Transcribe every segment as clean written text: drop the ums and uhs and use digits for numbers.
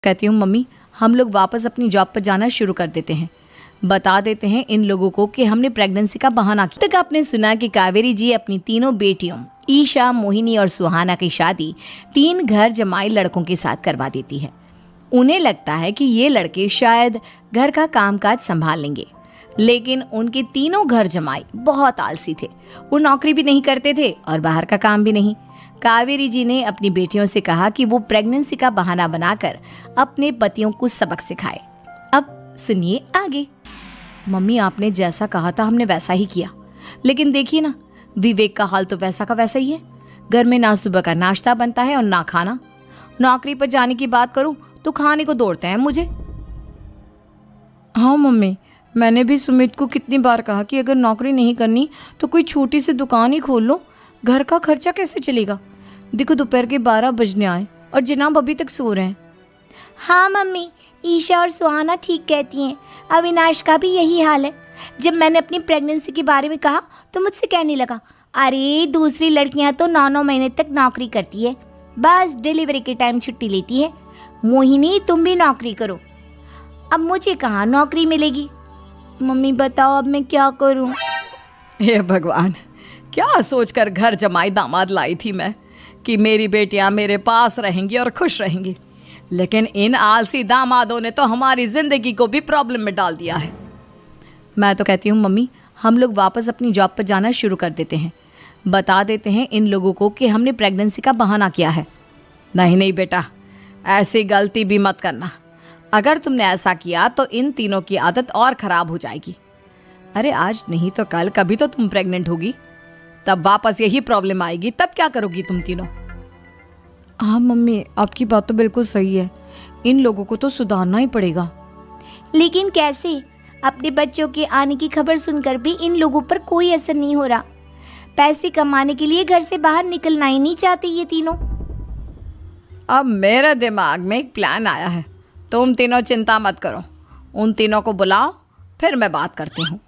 कहती हूँ मम्मी हम लोग वापस अपनी जॉब पर जाना शुरू कर देते हैं। बता देते हैं इन लोगों को कि हमने प्रेगनेंसी का बहाना किया। तक आपने सुना कि कावेरी जी अपनी तीनों बेटियों ईशा, मोहिनी और सुहाना की शादी 3 घर जमाई लड़कों के साथ करवा देती है। उन्हें लगता है कि ये लड़के शायद घर का कामकाज संभाल लेंगे, लेकिन उनके तीनों घर जमाई बहुत आलसी थे। वो नौकरी भी नहीं करते थे और बाहर का काम भी नहीं। कावेरी जी ने अपनी बेटियों से कहा कि वो प्रेगनेंसी का बहाना बनाकर अपने पतियों को सबक सिखाए। अब सुनिए आगे। मम्मी आपने जैसा कहा था हमने वैसा ही किया, लेकिन देखिए ना विवेक का हाल तो वैसा का वैसा ही है। घर में ना सुबह का नाश्ता बनता है और ना खाना। नौकरी पर जाने की बात करूं तो खाने को दौड़ते हैं मुझे। हाँ मम्मी, मैंने भी सुमित को कितनी बार कहा कि अगर नौकरी नहीं करनी तो कोई छोटी सी दुकान ही खोल लो, घर का खर्चा कैसे चलेगा। देखो दोपहर के 12 बजने आए और जनाब अभी तक सो रहे हैं। हाँ मम्मी, ईशा और सुहाना ठीक कहती हैं। अविनाश का भी यही हाल है। जब मैंने अपनी प्रेगनेंसी के बारे में कहा तो मुझसे कहने लगा, अरे दूसरी लड़कियां तो 9-9 महीने तक नौकरी करती है, बस डिलीवरी के टाइम छुट्टी लेती है। मोहिनी तुम भी नौकरी करो। अब मुझे कहाँ नौकरी मिलेगी। मम्मी बताओ अब मैं क्या करूँ। हे भगवान, क्या सोचकर घर जमाई दामाद लाई थी मैं कि मेरी बेटियां मेरे पास रहेंगी और खुश रहेंगी, लेकिन इन आलसी दामादों ने तो हमारी जिंदगी को भी प्रॉब्लम में डाल दिया है। मैं तो कहती हूँ मम्मी हम लोग वापस अपनी जॉब पर जाना शुरू कर देते हैं। बता देते हैं इन लोगों को कि हमने प्रेगनेंसी का बहाना किया है। नहीं नहीं बेटा, ऐसी गलती भी मत करना। अगर तुमने ऐसा किया तो इन तीनों की आदत और ख़राब हो जाएगी। अरे आज नहीं तो कल कभी तो तुम प्रेग्नेंट होगी, तब वापस यही प्रॉब्लम आएगी। तब क्या करोगी तुम तीनों। हाँ मम्मी आपकी बात तो बिल्कुल सही है, इन लोगों को तो सुधारना ही पड़ेगा। लेकिन कैसे। अपने बच्चों के आने की खबर सुनकर भी इन लोगों पर कोई असर नहीं हो रहा। पैसे कमाने के लिए घर से बाहर निकलना ही नहीं चाहते ये तीनों। अब मेरे दिमाग में एक प्लान आया है। तुम तीनों चिंता मत करो, उन तीनों को बुलाओ, फिर मैं बात करती हूँ।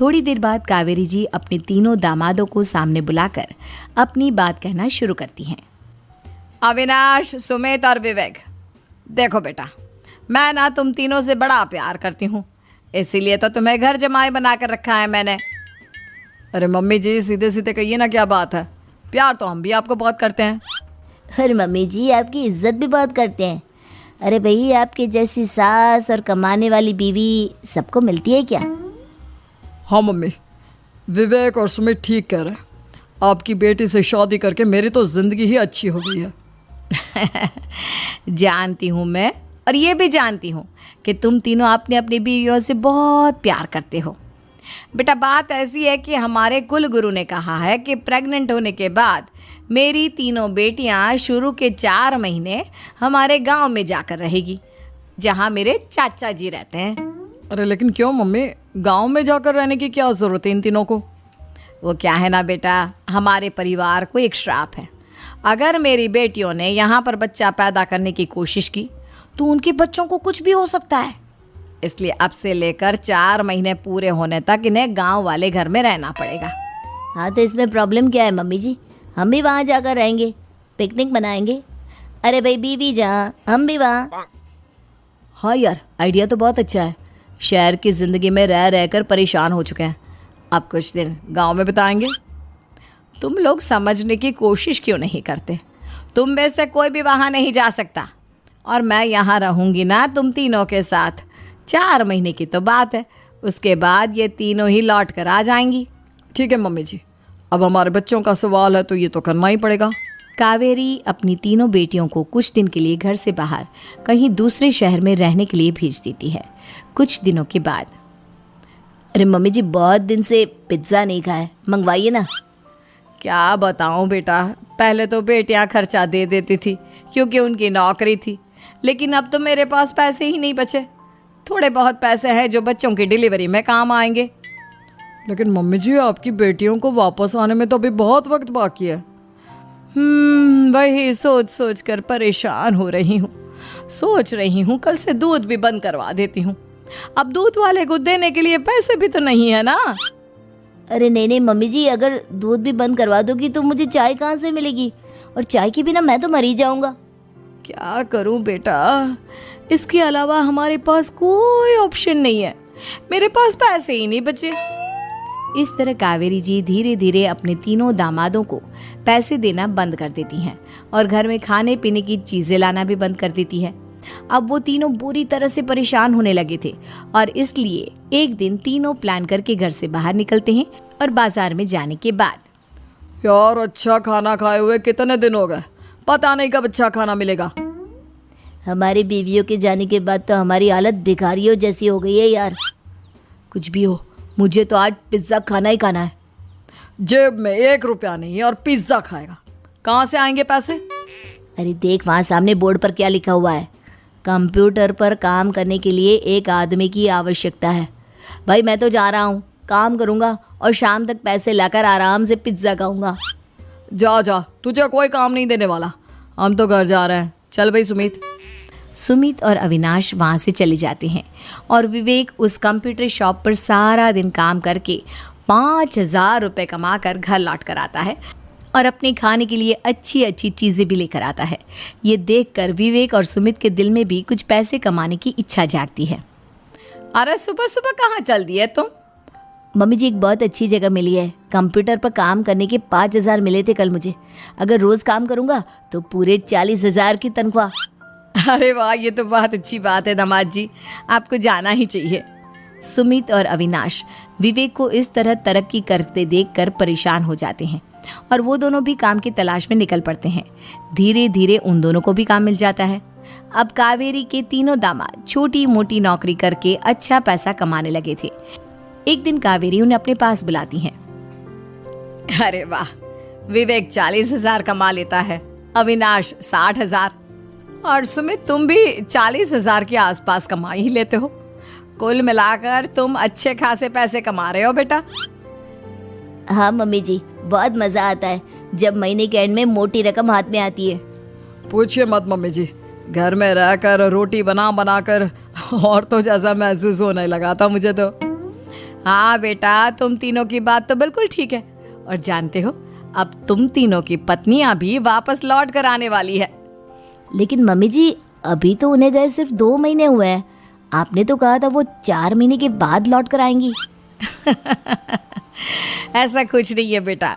थोड़ी देर बाद कावेरी जी अपने तीनों दामादों को सामने बुलाकर अपनी बात कहना शुरू करती हैं। अविनाश, सुमित और विवेक, देखो बेटा, मैं ना तुम तीनों से बड़ा प्यार करती हूँ, इसीलिए तो तुम्हें घर जमाई बना कर रखा है मैंने। अरे मम्मी जी सीधे सीधे कहिए ना, क्या बात है। प्यार तो हम भी आपको बहुत करते हैं। अरे मम्मी जी आपकी इज्जत भी बहुत करते हैं। अरे भाई आपके जैसी सास और कमाने वाली बीवी सबको मिलती है क्या। हाँ मम्मी, विवेक और सुमित ठीक कह रहे हैं। आपकी बेटी से शादी करके मेरी तो ज़िंदगी ही अच्छी हो गई है। जानती हूँ मैं, और ये भी जानती हूँ कि तुम तीनों अपने अपनी बीवियों से बहुत प्यार करते हो। बेटा बात ऐसी है कि हमारे कुल गुरु ने कहा है कि प्रेग्नेंट होने के बाद मेरी तीनों बेटियाँ शुरू के 4 महीने हमारे गांव में जाकर रहेगी, जहाँ मेरे चाचा जी रहते हैं। अरे लेकिन क्यों मम्मी, गांव में जाकर रहने की क्या ज़रूरत है इन तीनों को। वो क्या है ना बेटा, हमारे परिवार को एक श्राप है। अगर मेरी बेटियों ने यहाँ पर बच्चा पैदा करने की कोशिश की तो उनके बच्चों को कुछ भी हो सकता है। इसलिए अब से लेकर 4 महीने पूरे होने तक इन्हें गांव वाले घर में रहना पड़ेगा। हाँ तो इसमें प्रॉब्लम क्या है मम्मी जी, हम भी वहाँ जाकर रहेंगे, पिकनिक मनाएंगे। अरे भाई बीवी जहाँ हम भी वहाँ। हाँ यार, आइडिया तो बहुत अच्छा है। शहर की ज़िंदगी में रह रहकर परेशान हो चुके हैं, अब कुछ दिन गांव में बिताएंगे। तुम लोग समझने की कोशिश क्यों नहीं करते। तुम में से कोई भी वहाँ नहीं जा सकता, और मैं यहाँ रहूँगी ना तुम तीनों के साथ। 4 महीने की तो बात है, उसके बाद ये तीनों ही लौट कर आ जाएंगी। ठीक है मम्मी जी, अब हमारे बच्चों का सवाल है तो ये तो करना ही पड़ेगा। कावेरी अपनी तीनों बेटियों को कुछ दिन के लिए घर से बाहर कहीं दूसरे शहर में रहने के लिए भेज देती है। कुछ दिनों के बाद, अरे मम्मी जी बहुत दिन से पिज्ज़ा नहीं खाया, मंगवाइए ना। क्या बताऊं बेटा, पहले तो बेटियां खर्चा दे देती थी क्योंकि उनकी नौकरी थी, लेकिन अब तो मेरे पास पैसे ही नहीं बचे। थोड़े बहुत पैसे हैं जो बच्चों की डिलीवरी में काम आएंगे। लेकिन मम्मी जी आपकी बेटियों को वापस आने में तो अभी बहुत वक्त बाकी है। वही सोच सोच कर परेशान हो रही हूँ। सोच रही हूँ कल से दूध भी बंद करवा देती हूँ। अब दूध वाले को देने के लिए पैसे भी तो नहीं है ना। अरे नहीं मम्मी जी, अगर दूध भी बंद करवा दोगी तो मुझे चाय कहाँ से मिलेगी, और चाय के बिना मैं तो मर ही जाऊँगा। क्या करूं बेटा, इसके अलावा हमारे पास कोई ऑप्शन नहीं है, मेरे पास पैसे ही नहीं बचे। इस तरह कावेरी जी धीरे धीरे अपने तीनों दामादों को पैसे देना बंद कर देती हैं और घर में खाने पीने की चीजें लाना भी बंद कर देती है। अब वो तीनों बुरी तरह से परेशान होने लगे थे और इसलिए एक दिन तीनों प्लान करके घर से बाहर निकलते हैं और बाजार में जाने के बाद, यार अच्छा खाना खाए हुए कितने दिन हो गए, पता नहीं कब अच्छा खाना मिलेगा। हमारी बीवियों के जाने के बाद तो हमारी हालत भिखारियों जैसी हो गई है यार। कुछ भी हो, मुझे तो आज पिज्ज़ा खाना ही खाना है। जेब में 1 रुपया नहीं है और पिज्ज़ा खाएगा, कहाँ से आएंगे पैसे? अरे देख वहाँ सामने बोर्ड पर क्या लिखा हुआ है, कंप्यूटर पर काम करने के लिए एक आदमी की आवश्यकता है। भाई मैं तो जा रहा हूँ, काम करूँगा और शाम तक पैसे लाकर आराम से पिज्ज़ा खाऊंगा। जा जा, तुझे कोई काम नहीं देने वाला, हम तो घर जा रहे हैं। चल भाई सुमित। सुमित और अविनाश वहाँ से चले जाते हैं और विवेक उस कंप्यूटर शॉप पर सारा दिन काम करके 5,000 रुपये कमा कर घर लौट कर आता है और अपने खाने के लिए अच्छी अच्छी चीज़ें भी लेकर आता है। ये देखकर विवेक और सुमित के दिल में भी कुछ पैसे कमाने की इच्छा जागती है। अरे सुबह सुबह कहाँ चल दिए तुम? मम्मी जी एक बहुत अच्छी जगह मिली है, कंप्यूटर पर काम करने के 5,000 मिले थे कल मुझे। अगर रोज़ काम करूँगा तो पूरे 40,000 की तनख्वाह। अरे वाह, ये तो बहुत अच्छी बात है दामाद जी, आपको जाना ही चाहिए। सुमित और अविनाश विवेक को इस तरह तरक्की करते देखकर परेशान हो जाते हैं और वो दोनों भी काम की तलाश में निकल पड़ते हैं। धीरे धीरे उन दोनों को भी काम मिल जाता है। अब कावेरी के तीनों दामाद छोटी मोटी नौकरी करके अच्छा पैसा कमाने लगे थे। एक दिन कावेरी उन्हें अपने पास बुलाती है। अरे वाह, विवेक 40,000 कमा लेता है, अविनाश 60,000 और सुमित तुम भी 40,000 के आसपास कमा ही लेते हो। कुल मिलाकर तुम अच्छे खासे पैसे कमा रहे हो बेटा। हाँ मम्मी जी, बहुत मज़ा आता है जब महीने के एंड में मोटी रकम हाथ में आती है। पूछिए मत मम्मी जी, घर में रहकर रोटी बना बना कर और तो जैसा महसूस होने लगा था मुझे तो। हाँ बेटा, तुम तीनों की बात तो बिल्कुल ठीक है और जानते हो अब तुम तीनों की पत्नियां भी वापस लौट कर आने वाली है। लेकिन मम्मी जी अभी तो उन्हें गए सिर्फ 2 महीने हुए हैं, आपने तो कहा था वो 4 महीने के बाद लौट कर आएंगी। ऐसा कुछ नहीं है बेटा,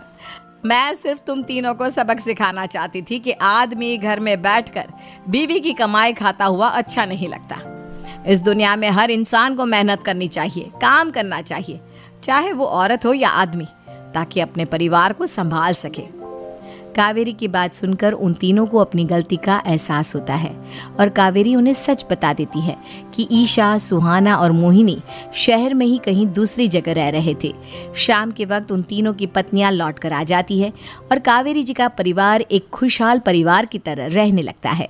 मैं सिर्फ तुम तीनों को सबक सिखाना चाहती थी कि आदमी घर में बैठकर बीवी की कमाई खाता हुआ अच्छा नहीं लगता। इस दुनिया में हर इंसान को मेहनत करनी चाहिए, काम करना चाहिए, चाहे वो औरत हो या आदमी, ताकि अपने परिवार को संभाल सके। कावेरी की बात सुनकर उन तीनों को अपनी गलती का एहसास होता है और कावेरी उन्हें सच बता देती है कि ईशा, सुहाना और मोहिनी शहर में ही कहीं दूसरी जगह रह रहे थे। शाम के वक्त उन तीनों की पत्नियां लौट कर आ जाती है और कावेरी जी का परिवार एक खुशहाल परिवार की तरह रहने लगता है।